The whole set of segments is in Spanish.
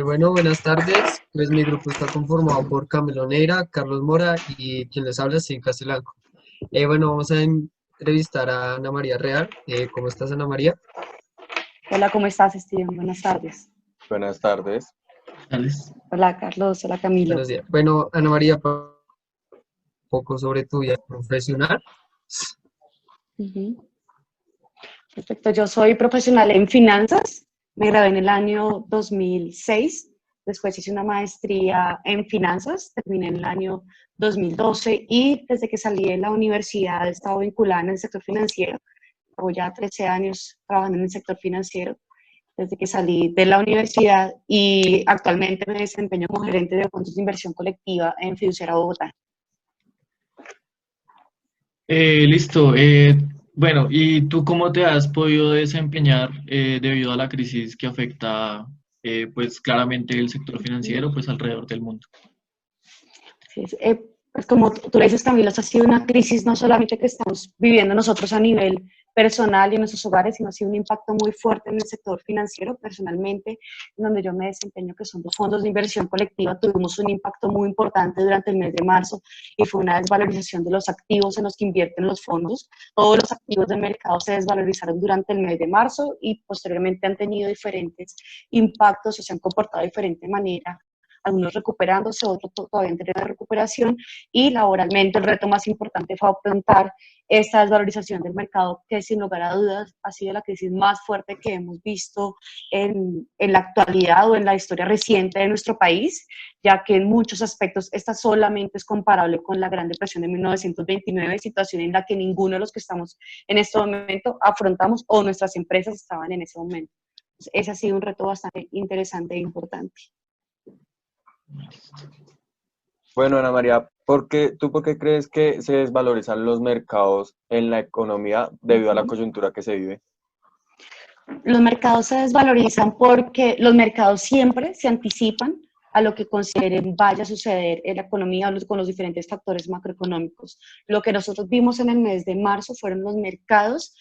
Bueno, buenas tardes. Pues mi grupo está conformado por Camilo Neira, Carlos Mora y quien les habla, Sin Castelanco. Bueno, vamos a entrevistar a Ana María Real. ¿Cómo estás, Ana María? Hola, ¿cómo estás, Steven? Buenas tardes. Buenas tardes. Tales. Hola, Carlos. Hola, Camilo. Buenos días. Bueno, Ana María, un poco sobre tu vida profesional. Ujú. Perfecto. Yo soy profesional en finanzas. Me gradué en el año 2006. Después hice una maestría en finanzas. Terminé en el año 2012 y desde que salí de la universidad he estado vinculada en el sector financiero. Llevo ya 13 años trabajando en el sector financiero desde que salí de la universidad y actualmente me desempeño como gerente de fondos de inversión colectiva en Fiduciaria Bogotá. Listo. Bueno, ¿y tú cómo te has podido desempeñar debido a la crisis que afecta, pues claramente el sector financiero, pues alrededor del mundo? Sí, pues como tú le dices, Camilo, ha sido una crisis no solamente que estamos viviendo nosotros a nivel personal y en nuestros hogares, sino ha sido un impacto muy fuerte en el sector financiero. Personalmente, en donde yo me desempeño, que son los fondos de inversión colectiva, tuvimos un impacto muy importante durante el mes de marzo y fue una desvalorización de los activos en los que invierten los fondos. Todos los activos del mercado se desvalorizaron durante el mes de marzo y posteriormente han tenido diferentes impactos o se han comportado de diferente manera, algunos recuperándose, otros todavía en periodo de recuperación, y laboralmente el reto más importante fue afrontar esta desvalorización del mercado, que sin lugar a dudas ha sido la crisis más fuerte que hemos visto en la actualidad o en la historia reciente de nuestro país, ya que en muchos aspectos esta solamente es comparable con la Gran Depresión de 1929, situación en la que ninguno de los que estamos en este momento afrontamos o nuestras empresas estaban en ese momento. Entonces, ese ha sido un reto bastante interesante e importante. Bueno, Ana María, ¿tú por qué crees que se desvalorizan los mercados en la economía debido a la Uh-huh. coyuntura que se vive? Los mercados se desvalorizan porque los mercados siempre se anticipan a lo que consideren vaya a suceder en la economía con los diferentes factores macroeconómicos. Lo que nosotros vimos en el mes de marzo fueron los mercados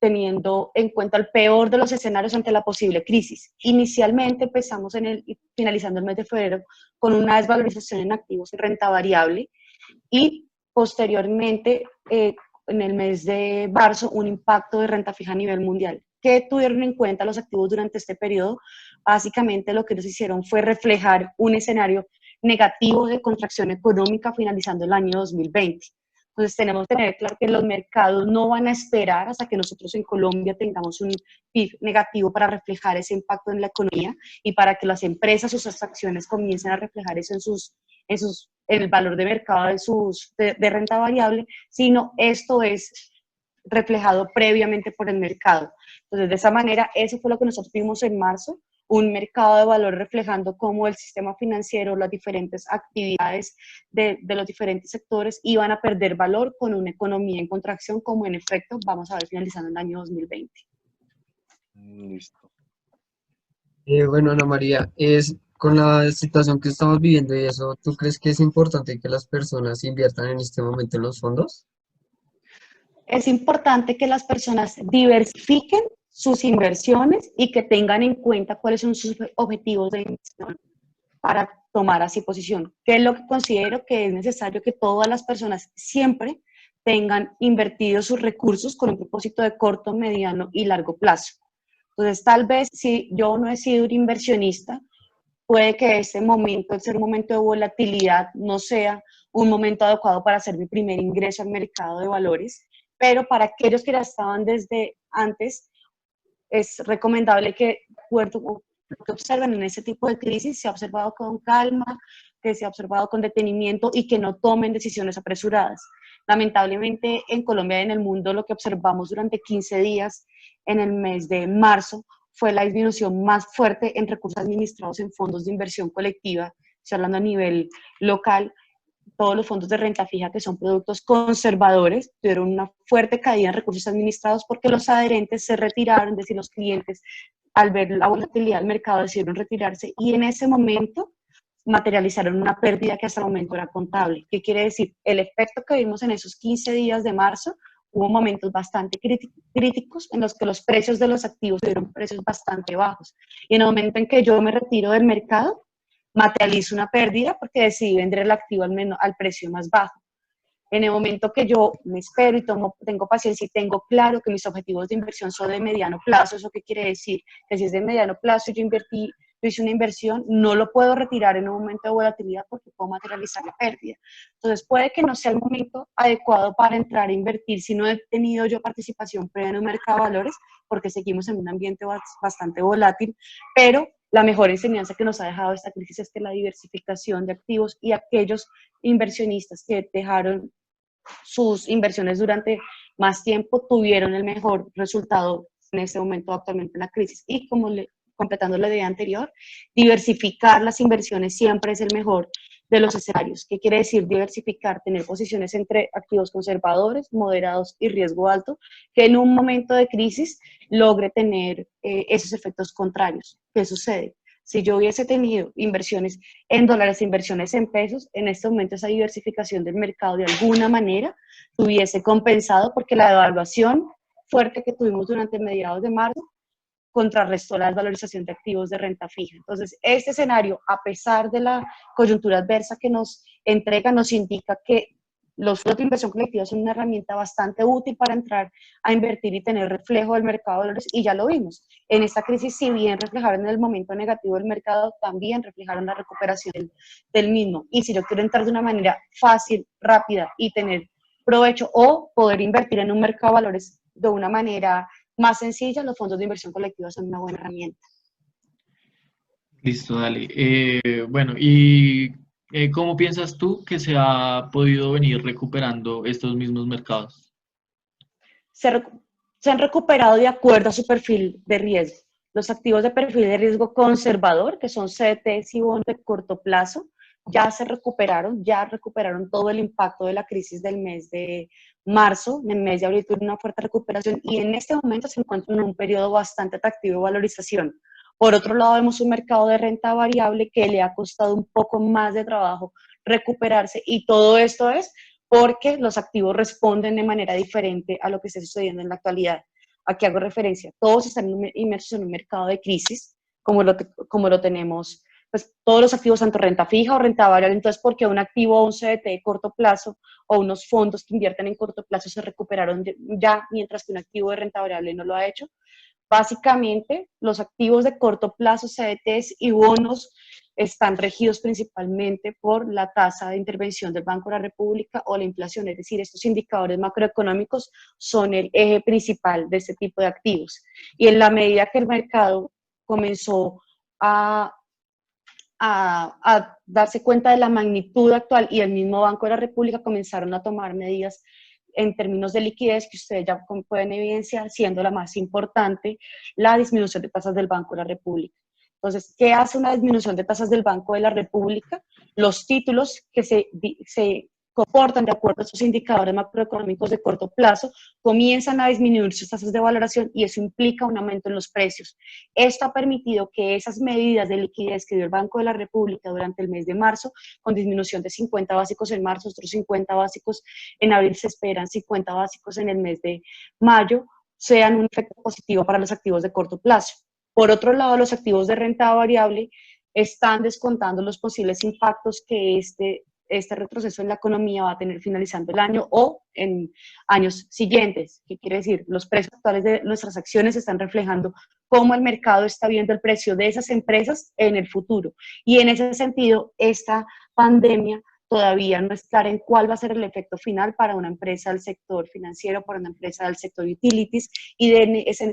teniendo en cuenta el peor de los escenarios ante la posible crisis. Inicialmente empezamos finalizando el mes de febrero con una desvalorización en activos y renta variable y posteriormente en el mes de marzo un impacto de renta fija a nivel mundial. ¿Qué tuvieron en cuenta los activos durante este periodo? Básicamente lo que nos hicieron fue reflejar un escenario negativo de contracción económica finalizando el año 2020. Entonces tenemos que tener claro que los mercados no van a esperar hasta que nosotros en Colombia tengamos un PIB negativo para reflejar ese impacto en la economía y para que las empresas, sus acciones comiencen a reflejar eso en el valor de mercado de renta variable, sino esto es reflejado previamente por el mercado. Entonces, de esa manera, eso fue lo que nosotros vimos en marzo, un mercado de valor reflejando cómo el sistema financiero, las diferentes actividades de los diferentes sectores iban a perder valor con una economía en contracción, como en efecto vamos a ver finalizando el año 2020. Listo. Bueno, Ana María, con la situación que estamos viviendo y eso, ¿tú crees que es importante que las personas inviertan en este momento en los fondos? Es importante que las personas diversifiquen sus inversiones y que tengan en cuenta cuáles son sus objetivos de inversión para tomar así posición. ¿Qué es lo que considero que es necesario que todas las personas siempre tengan invertidos sus recursos con un propósito de corto, mediano y largo plazo? Entonces, tal vez si yo no he sido un inversionista, puede que este momento, el ser un momento de volatilidad, no sea un momento adecuado para hacer mi primer ingreso al mercado de valores, pero para aquellos que ya estaban desde antes, es recomendable que, de acuerdo con lo que observen en ese tipo de crisis, se ha observado con calma, que se ha observado con detenimiento y que no tomen decisiones apresuradas. Lamentablemente, en Colombia y en el mundo, lo que observamos durante 15 días en el mes de marzo fue la disminución más fuerte en recursos administrados en fondos de inversión colectiva, estoy hablando a nivel local. Todos los fondos de renta fija, que son productos conservadores, tuvieron una fuerte caída en recursos administrados porque los adherentes se retiraron, es decir, los clientes, al ver la volatilidad del mercado, decidieron retirarse y en ese momento materializaron una pérdida que hasta el momento era contable. ¿Qué quiere decir? El efecto que vimos en esos 15 días de marzo hubo momentos bastante críticos en los que los precios de los activos tuvieron precios bastante bajos. Y en el momento en que yo me retiro del mercado, materializo una pérdida porque decidí vender el activo al precio más bajo. En el momento que yo me espero y tengo paciencia y tengo claro que mis objetivos de inversión son de mediano plazo, ¿eso qué quiere decir? Que si es de mediano plazo y yo hice una inversión, no lo puedo retirar en un momento de volatilidad porque puedo materializar la pérdida. Entonces puede que no sea el momento adecuado para entrar a invertir si no he tenido yo participación previa en un mercado de valores, porque seguimos en un ambiente bastante volátil, pero la mejor enseñanza que nos ha dejado esta crisis es que la diversificación de activos y aquellos inversionistas que dejaron sus inversiones durante más tiempo tuvieron el mejor resultado en este momento actualmente en la crisis. Y completando la idea anterior, diversificar las inversiones siempre es el mejor de los escenarios. ¿Qué quiere decir diversificar? Tener posiciones entre activos conservadores, moderados y riesgo alto, que en un momento de crisis logre tener esos efectos contrarios. ¿Qué sucede? Si yo hubiese tenido inversiones en dólares, inversiones en pesos, en este momento esa diversificación del mercado de alguna manera tuviese compensado porque la devaluación fuerte que tuvimos durante mediados de marzo contrarrestó la desvalorización de activos de renta fija. Entonces, este escenario, a pesar de la coyuntura adversa que nos entrega, nos indica que los fondos de inversión colectiva son una herramienta bastante útil para entrar a invertir y tener reflejo del mercado de valores, y ya lo vimos. En esta crisis, si bien reflejaron el momento negativo del mercado, también reflejaron la recuperación del mismo. Y si yo quiero entrar de una manera fácil, rápida y tener provecho o poder invertir en un mercado de valores de una manera más sencilla, los fondos de inversión colectiva son una buena herramienta. Listo, dale. Bueno, ¿y cómo piensas tú que se ha podido venir recuperando estos mismos mercados? Se han recuperado de acuerdo a su perfil de riesgo. Los activos de perfil de riesgo conservador, que son CDTs y bonos de corto plazo, ya recuperaron todo el impacto de la crisis del mes de marzo. En el mes de abril tuvieron una fuerte recuperación y en este momento se encuentran en un periodo bastante atractivo de valorización. Por otro lado, vemos un mercado de renta variable que le ha costado un poco más de trabajo recuperarse, y todo esto es porque los activos responden de manera diferente a lo que está sucediendo en la actualidad. Aquí hago referencia, todos están inmersos en un mercado de crisis, como lo tenemos, pues todos los activos, tanto renta fija o renta variable. Entonces, ¿por qué un activo o un CDT de corto plazo o unos fondos que invierten en corto plazo se recuperaron ya, mientras que un activo de renta variable no lo ha hecho? Básicamente, los activos de corto plazo, CDTs y bonos, están regidos principalmente por la tasa de intervención del Banco de la República o la inflación, es decir, estos indicadores macroeconómicos son el eje principal de este tipo de activos. Y en la medida que el mercado comenzó a darse cuenta de la magnitud actual y el mismo Banco de la República comenzaron a tomar medidas en términos de liquidez que ustedes ya pueden evidenciar, siendo la más importante la disminución de tasas del Banco de la República. Entonces, ¿qué hace una disminución de tasas del Banco de la República? Los títulos que se comportan de acuerdo a estos indicadores macroeconómicos de corto plazo comienzan a disminuir sus tasas de valoración y eso implica un aumento en los precios. Esto ha permitido que esas medidas de liquidez que dio el Banco de la República durante el mes de marzo, con disminución de 50 básicos en marzo, otros 50 básicos en abril, se esperan 50 básicos en el mes de mayo, sean un efecto positivo para los activos de corto plazo. Por otro lado, los activos de renta variable están descontando los posibles impactos que este retroceso en la economía va a tener finalizando el año o en años siguientes. ¿Qué quiere decir? Los precios actuales de nuestras acciones están reflejando cómo el mercado está viendo el precio de esas empresas en el futuro. Y en ese sentido, esta pandemia todavía no es clara en cuál va a ser el efecto final para una empresa del sector financiero, para una empresa del sector utilities, y es en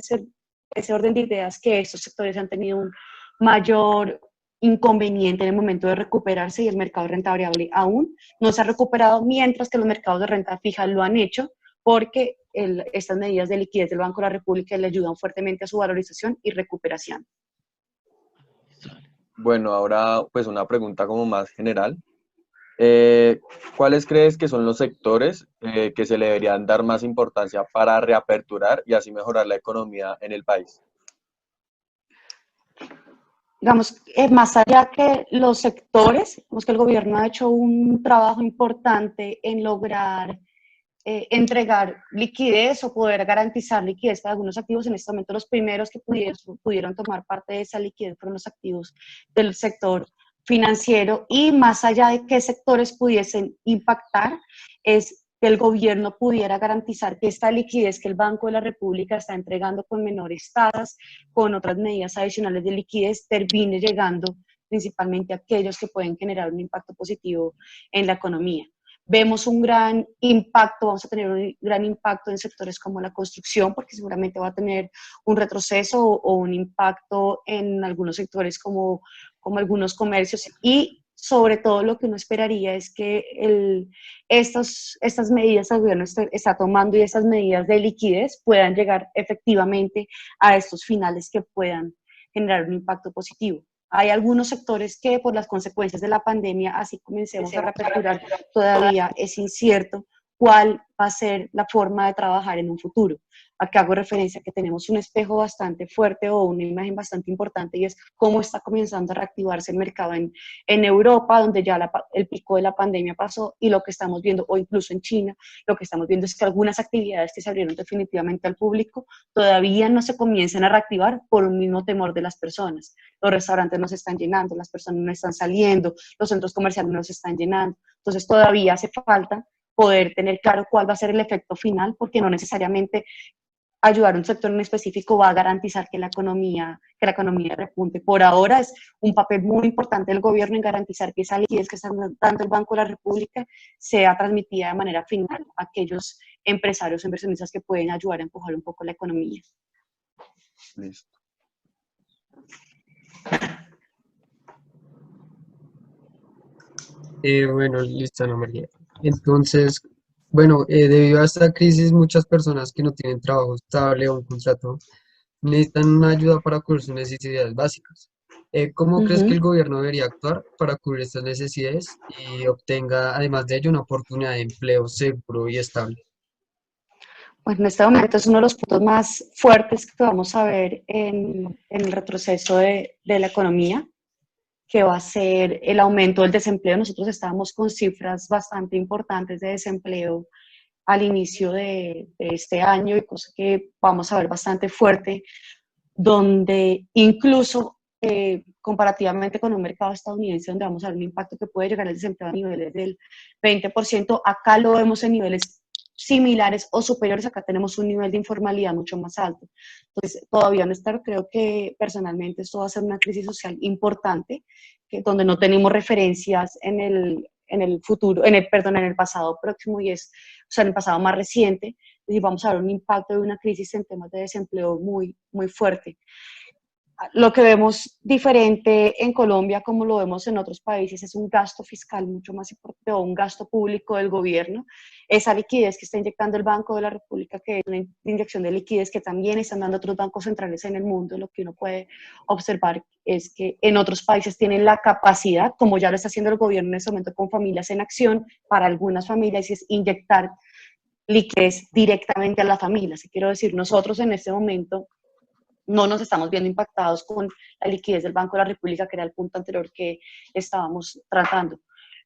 ese orden de ideas que estos sectores han tenido un mayor inconveniente en el momento de recuperarse, y el mercado de renta variable aún no se ha recuperado, mientras que los mercados de renta fija lo han hecho porque estas medidas de liquidez del Banco de la República le ayudan fuertemente a su valorización y recuperación. Bueno, ahora pues una pregunta como más general. ¿Cuáles crees que son los sectores que se le deberían dar más importancia para reaperturar y así mejorar la economía en el país? Digamos, más allá que los sectores, digamos que el gobierno ha hecho un trabajo importante en lograr entregar liquidez o poder garantizar liquidez para algunos activos. En este momento los primeros que pudieron tomar parte de esa liquidez fueron los activos del sector financiero, y más allá de qué sectores pudiesen impactar, es que el gobierno pudiera garantizar que esta liquidez que el Banco de la República está entregando con menores tasas, con otras medidas adicionales de liquidez, termine llegando principalmente a aquellos que pueden generar un impacto positivo en la economía. Vemos un gran impacto, vamos a tener un gran impacto en sectores como la construcción, porque seguramente va a tener un retroceso o un impacto en algunos sectores como algunos comercios, y sobre todo lo que uno esperaría es que estas medidas que el gobierno está tomando y estas medidas de liquidez puedan llegar efectivamente a estos finales que puedan generar un impacto positivo. Hay algunos sectores que por las consecuencias de la pandemia, así comencemos a reaperturar, todavía es incierto cuál va a ser la forma de trabajar en un futuro. Acá hago referencia a que tenemos un espejo bastante fuerte o una imagen bastante importante, y es cómo está comenzando a reactivarse el mercado en Europa, donde ya el pico de la pandemia pasó, y lo que estamos viendo, o incluso en China, lo que estamos viendo es que algunas actividades que se abrieron definitivamente al público todavía no se comienzan a reactivar por un mismo temor de las personas. Los restaurantes no se están llenando, las personas no están saliendo, los centros comerciales no se están llenando. Entonces todavía hace falta poder tener claro cuál va a ser el efecto final, porque no necesariamente ayudar a un sector en específico va a garantizar que la economía repunte. Por ahora es un papel muy importante del gobierno en garantizar que esa liquidez que está dando el Banco de la República sea transmitida de manera final a aquellos empresarios o inversionistas que pueden ayudar a empujar un poco la economía. Listo. Bueno, listo, Ana María. Entonces, bueno, debido a esta crisis, muchas personas que no tienen trabajo estable o un contrato necesitan una ayuda para cubrir sus necesidades básicas. ¿Cómo crees que el gobierno debería actuar para cubrir estas necesidades y obtenga, además de ello, una oportunidad de empleo seguro y estable? Pues en este momento es uno de los puntos más fuertes que vamos a ver en el retroceso de la economía, que va a ser el aumento del desempleo. Nosotros estábamos con cifras bastante importantes de desempleo al inicio de este año, y cosa que vamos a ver bastante fuerte, donde incluso comparativamente con un mercado estadounidense, donde vamos a ver un impacto que puede llegar al desempleo a niveles del 20%, acá lo vemos en niveles similares o superiores. Acá tenemos un nivel de informalidad mucho más alto. Entonces, todavía no está, creo que personalmente esto va a ser una crisis social importante, donde no tenemos referencias en el futuro, perdón, en el pasado próximo, y o sea, en el pasado más reciente, y vamos a ver un impacto de una crisis en temas de desempleo muy, muy fuerte. Lo que vemos diferente en Colombia, como lo vemos en otros países, es un gasto fiscal mucho más importante, o un gasto público del gobierno. Esa liquidez que está inyectando el Banco de la República, que es una inyección de liquidez que también están dando otros bancos centrales en el mundo, lo que uno puede observar es que en otros países tienen la capacidad, como ya lo está haciendo el gobierno en este momento con Familias en Acción, para algunas familias, y es inyectar liquidez directamente a la familia. Así quiero decir, nosotros en este momento no nos estamos viendo impactados con la liquidez del Banco de la República, que era el punto anterior que estábamos tratando.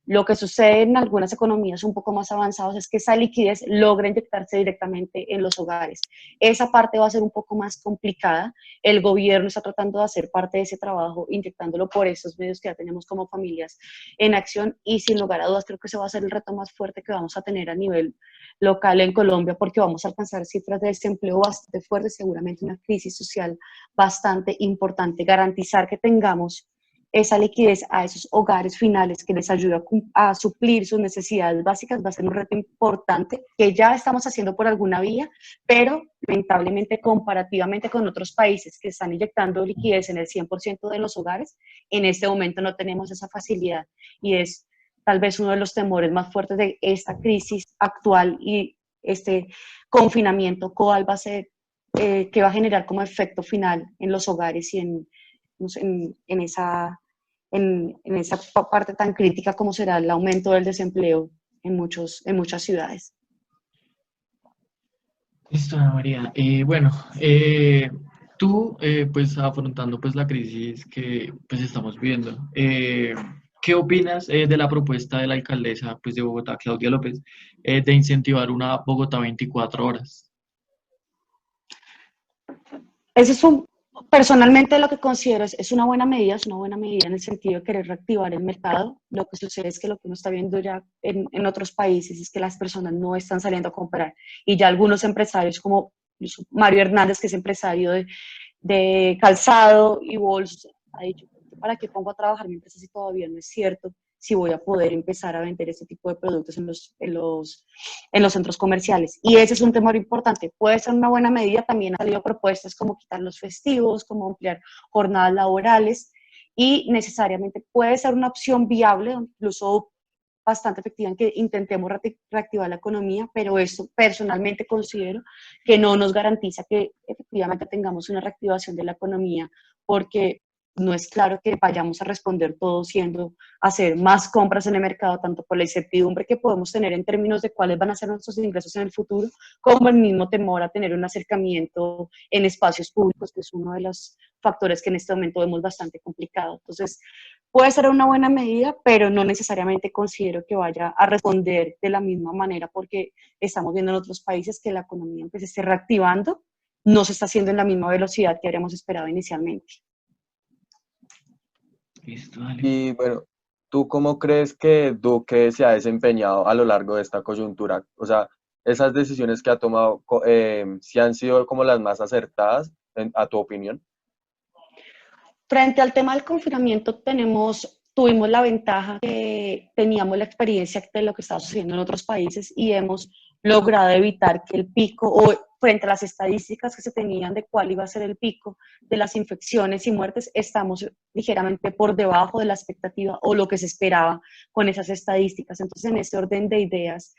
Lo que sucede en algunas economías un poco más avanzadas es que esa liquidez logra inyectarse directamente en los hogares. Esa parte va a ser un poco más complicada. El gobierno está tratando de hacer parte de ese trabajo, inyectándolo por esos medios que ya tenemos como Familias en Acción, y sin lugar a dudas creo que ese va a ser el reto más fuerte que vamos a tener a nivel local en Colombia, porque vamos a alcanzar cifras de desempleo bastante fuertes, seguramente una crisis social bastante importante. Garantizar que tengamos esa liquidez a esos hogares finales que les ayuda a suplir sus necesidades básicas va a ser un reto importante, que ya estamos haciendo por alguna vía, pero lamentablemente comparativamente con otros países que están inyectando liquidez en el 100% de los hogares, en este momento no tenemos esa facilidad, y es tal vez uno de los temores más fuertes de esta crisis actual y este confinamiento, cuál va a ser, qué va a generar como efecto final en los hogares y en esa parte tan crítica como será el aumento del desempleo en muchas ciudades. Listo, Ana María. Bueno, tú, pues afrontando pues la crisis que pues estamos viendo, ¿Qué opinas de la propuesta de la alcaldesa pues, de Bogotá, Claudia López, de incentivar una Bogotá 24 horas? Ese es un, personalmente lo que considero es una buena medida, es una buena medida en el sentido de querer reactivar el mercado. Lo que sucede es que lo que uno está viendo ya en otros países es que las personas no están saliendo a comprar y ya algunos empresarios como Mario Hernández, que es empresario de calzado y bolsos, ha dicho, ¿para qué pongo a trabajar mi empresa si todavía no es cierto? Si voy a poder empezar a vender este tipo de productos en los centros comerciales. Y ese es un tema muy importante. Puede ser una buena medida, también han salido propuestas como quitar los festivos, como ampliar jornadas laborales, y necesariamente puede ser una opción viable, incluso bastante efectiva en que intentemos reactivar la economía, pero eso personalmente considero que no nos garantiza que efectivamente tengamos una reactivación de la economía, porque no es claro que vayamos a responder todo siendo hacer más compras en el mercado, tanto por la incertidumbre que podemos tener en términos de cuáles van a ser nuestros ingresos en el futuro, como el mismo temor a tener un acercamiento en espacios públicos, que es uno de los factores que en este momento vemos bastante complicado. Entonces, puede ser una buena medida, pero no necesariamente considero que vaya a responder de la misma manera, porque estamos viendo en otros países que la economía pues, se esté reactivando, no se está haciendo en la misma velocidad que habríamos esperado inicialmente. Listo, dale. Y bueno, ¿tú cómo crees que Duque se ha desempeñado a lo largo de esta coyuntura? O sea, esas decisiones que ha tomado, ¿sí han sido como las más acertadas, a tu opinión? Frente al tema del confinamiento, tuvimos la ventaja que teníamos la experiencia de lo que estaba sucediendo en otros países y hemos logrado evitar que el pico, o frente a las estadísticas que se tenían de cuál iba a ser el pico de las infecciones y muertes, estamos ligeramente por debajo de la expectativa o lo que se esperaba con esas estadísticas. Entonces, en ese orden de ideas,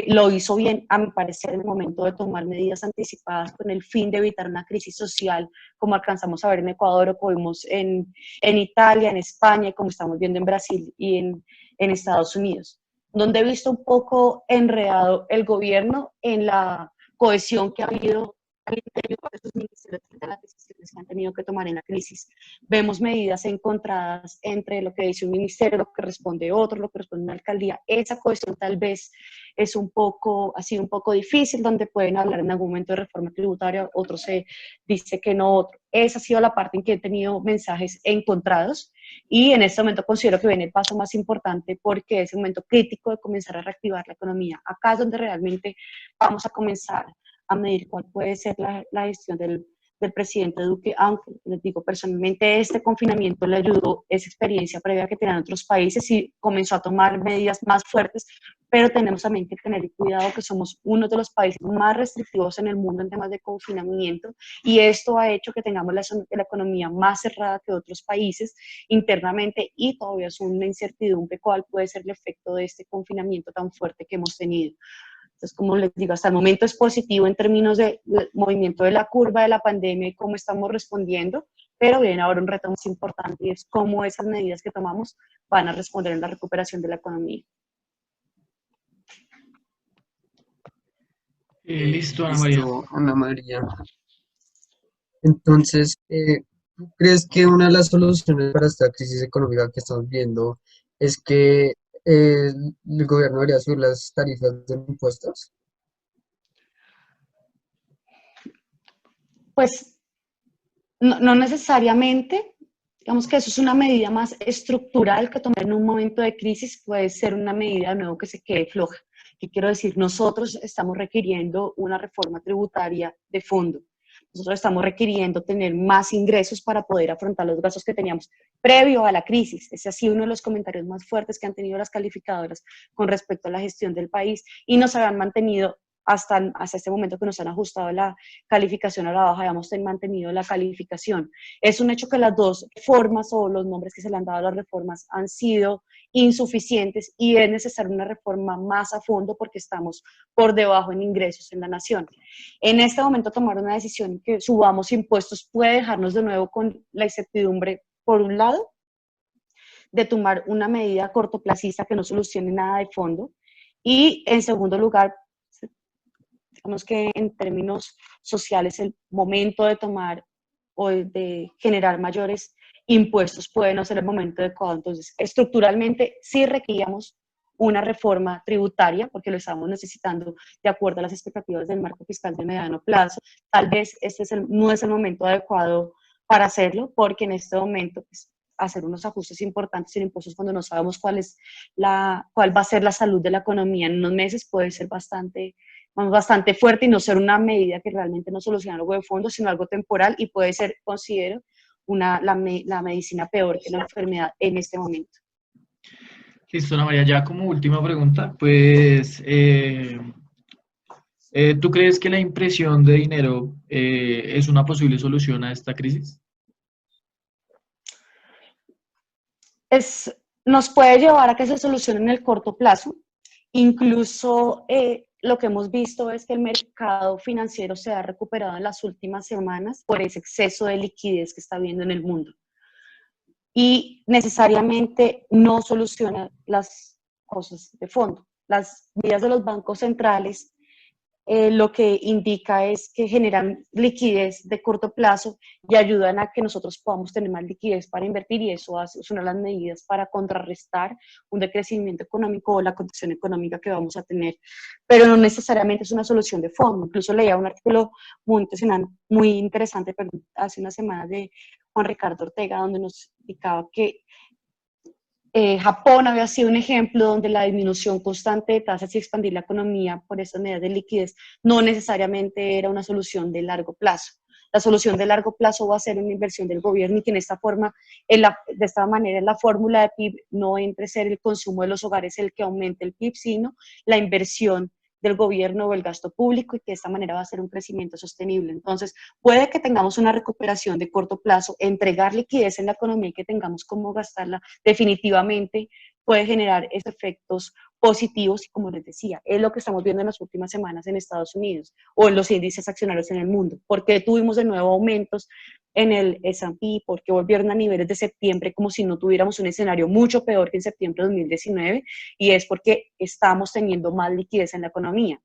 lo hizo bien, a mi parecer, en el momento de tomar medidas anticipadas con el fin de evitar una crisis social, como alcanzamos a ver en Ecuador o como vimos en Italia, en España, y como estamos viendo en Brasil y en Estados Unidos, donde he visto un poco enredado el gobierno en la cohesión que ha habido al interior de esos ministerios de las decisiones que han tenido que tomar en la crisis. Vemos medidas encontradas entre lo que dice un ministerio, lo que responde otro, lo que responde una alcaldía. Esa cohesión tal vez ha sido un poco difícil, donde pueden hablar en algún momento de reforma tributaria, otro se dice que no, otro. Esa ha sido la parte en que he tenido mensajes encontrados y en este momento considero que viene el paso más importante porque es el momento crítico de comenzar a reactivar la economía. Acá es donde realmente vamos a comenzar a medir cuál puede ser la gestión del presidente Duque, aunque les digo personalmente este confinamiento le ayudó esa experiencia previa que tenían otros países y comenzó a tomar medidas más fuertes, pero tenemos también que tener cuidado que somos uno de los países más restrictivos en el mundo en temas de confinamiento y esto ha hecho que tengamos la economía más cerrada que otros países internamente y todavía es una incertidumbre cuál puede ser el efecto de este confinamiento tan fuerte que hemos tenido. Entonces, como les digo, hasta el momento es positivo en términos de movimiento de la curva de la pandemia y cómo estamos respondiendo, pero viene ahora un reto más importante y es cómo esas medidas que tomamos van a responder en la recuperación de la economía. Listo, Ana María. Listo, Ana María. Entonces, ¿tú crees que una de las soluciones para esta crisis económica que estamos viendo es que el gobierno debería subir las tarifas de impuestos? Pues no necesariamente, digamos que eso es una medida más estructural que tomar en un momento de crisis, puede ser una medida de nuevo que se quede floja. ¿Qué quiero decir? Nosotros estamos requiriendo una reforma tributaria de fondo. Nosotros estamos requiriendo tener más ingresos para poder afrontar los gastos que teníamos previo a la crisis. Ese ha sido uno de los comentarios más fuertes que han tenido las calificadoras con respecto a la gestión del país y nos habían mantenido hasta este momento que nos han ajustado la calificación a la baja, habíamos mantenido la calificación. Es un hecho que las dos reformas o los nombres que se le han dado a las reformas han sido insuficientes y es necesaria una reforma más a fondo porque estamos por debajo en ingresos en la nación. En este momento tomar una decisión que subamos impuestos puede dejarnos de nuevo con la incertidumbre, por un lado, de tomar una medida cortoplacista que no solucione nada de fondo y en segundo lugar, digamos que en términos sociales el momento de tomar o de generar mayores impuestos puede no ser el momento adecuado. Entonces, estructuralmente sí requeríamos una reforma tributaria, porque lo estamos necesitando de acuerdo a las expectativas del marco fiscal de mediano plazo. Tal vez no es el momento adecuado para hacerlo, porque en este momento pues, hacer unos ajustes importantes en impuestos cuando no sabemos cuál va a ser la salud de la economía en unos meses puede ser bastante fuerte y no ser una medida que realmente no soluciona algo de fondo, sino algo temporal y puede ser, considero, la medicina peor que la enfermedad en este momento. Listo, Ana María, ya como última pregunta, pues, ¿tú crees que la impresión de dinero es una posible solución a esta crisis? Nos puede llevar a que se solucione en el corto plazo. Incluso lo que hemos visto es que el mercado financiero se ha recuperado en las últimas semanas por ese exceso de liquidez que está habiendo en el mundo. Y necesariamente no soluciona las cosas de fondo. Las medidas de los bancos centrales lo que indica es que generan liquidez de corto plazo y ayudan a que nosotros podamos tener más liquidez para invertir y eso es una de las medidas para contrarrestar un decrecimiento económico o la condición económica que vamos a tener. Pero no necesariamente es una solución de fondo. Incluso leía un artículo muy interesante hace unas semanas de Juan Ricardo Ortega donde nos indicaba que Japón había sido un ejemplo donde la disminución constante de tasas y expandir la economía por estas medidas de liquidez no necesariamente era una solución de largo plazo. La solución de largo plazo va a ser una inversión del gobierno y que de esta manera en la fórmula de PIB no entre ser el consumo de los hogares el que aumente el PIB, sino la inversión del gobierno o el gasto público y que de esta manera va a ser un crecimiento sostenible. Entonces, puede que tengamos una recuperación de corto plazo, entregar liquidez en la economía y que tengamos cómo gastarla, definitivamente puede generar efectos positivos y como les decía, es lo que estamos viendo en las últimas semanas en Estados Unidos o en los índices accionarios en el mundo. ¿Por qué tuvimos de nuevo aumentos en el S&P? ¿Por qué volvieron a niveles de septiembre como si no tuviéramos un escenario mucho peor que en septiembre de 2019? Y es porque estamos teniendo más liquidez en la economía.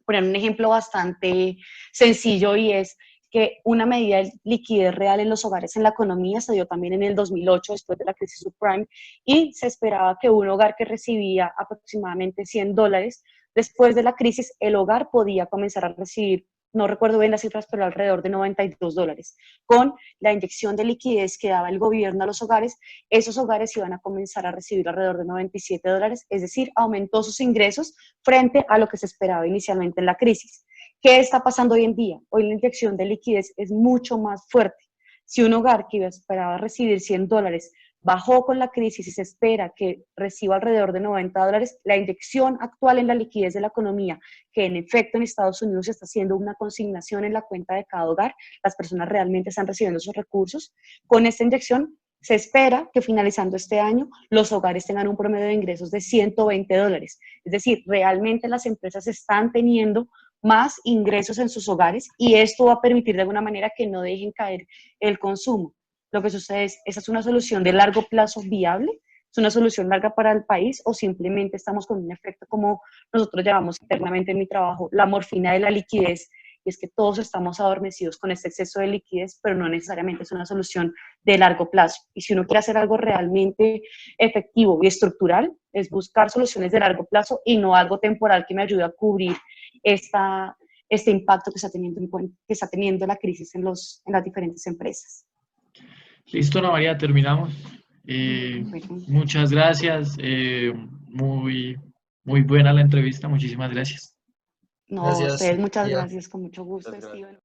Poner un ejemplo bastante sencillo y es que una medida de liquidez real en los hogares en la economía se dio también en el 2008 después de la crisis subprime y se esperaba que un hogar que recibía aproximadamente $100 después de la crisis, el hogar podía comenzar a recibir, no recuerdo bien las cifras, pero alrededor de $92. Con la inyección de liquidez que daba el gobierno a los hogares, esos hogares iban a comenzar a recibir alrededor de $97, es decir, aumentó sus ingresos frente a lo que se esperaba inicialmente en la crisis. ¿Qué está pasando hoy en día? Hoy la inyección de liquidez es mucho más fuerte. Si un hogar que esperaba recibir $100 bajó con la crisis y se espera que reciba alrededor de $90, la inyección actual en la liquidez de la economía, que en efecto en Estados Unidos está haciendo una consignación en la cuenta de cada hogar, las personas realmente están recibiendo esos recursos, con esta inyección se espera que finalizando este año los hogares tengan un promedio de ingresos de $120. Es decir, realmente las empresas están teniendo más ingresos en sus hogares y esto va a permitir de alguna manera que no dejen caer el consumo. Lo que sucede es, ¿esa es una solución de largo plazo viable? ¿Es una solución larga para el país o simplemente estamos con un efecto como nosotros llamamos internamente en mi trabajo, la morfina de la liquidez? Y es que todos estamos adormecidos con este exceso de liquidez, pero no necesariamente es una solución de largo plazo. Y si uno quiere hacer algo realmente efectivo y estructural, es buscar soluciones de largo plazo y no algo temporal que me ayude a cubrir este impacto que está teniendo la crisis en las diferentes empresas. Listo, Ana María, terminamos. Muchas gracias. Muy buena la entrevista. Muchísimas gracias. No, Gracias. ustedes, muchas María. gracias, con mucho gusto, Muchas gracias. Steven.